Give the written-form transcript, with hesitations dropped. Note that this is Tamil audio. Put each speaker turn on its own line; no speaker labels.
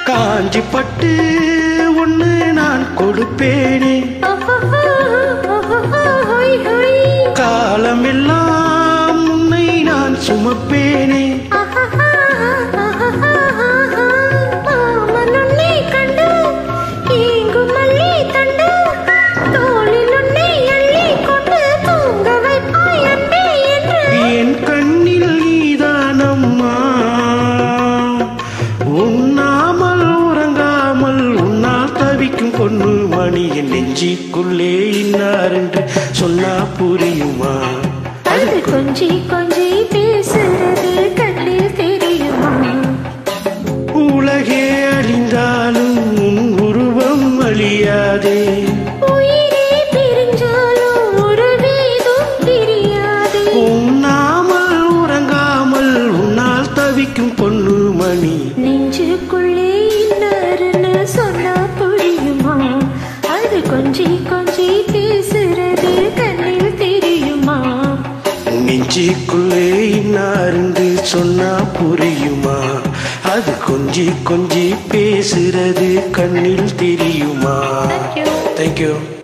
காஞ்சி பட்டு ஒண்ணு நான் கொடுப்பேனே, காலமெல்லாம் உன்னை நான் சுமப்பேனே. என் கண்ணில் நீதானம்மா, உண்ணாமல் உறங்காமல் உன்னால் தவிக்கும் பொண்ணு மணி. என் நெஞ்சிக்குள்ளே இன்னார் என்று சொன்னா புரியுமா?
அது கொஞ்சி கொஞ்சி பேசுறது கண்ணில் தெரியுமா?
உலகே அழிந்தாலும் உன் உருவம் அழியாதே,
உயிரே பிரிஞ்சாலும் உறவேதும் தெரியாதே.
உண்ணாமல் உறங்காமல் உன்னால் தவிக்கும் பொண்ணு மணி.
நெஞ்சுக்குள்ளே இன்னாருன்னு சொன்னா புரியுமா? அது கொஞ்சி கொஞ்சி பேசுறது கண்ணில் தெரியுமா?
நெஞ்சுக்குள்ளே இன்னாருந்து சொன்னா புரியுமா? அது கொஞ்சி கொஞ்சி பேசுறது கண்ணில் தெரியுமா? Thank you.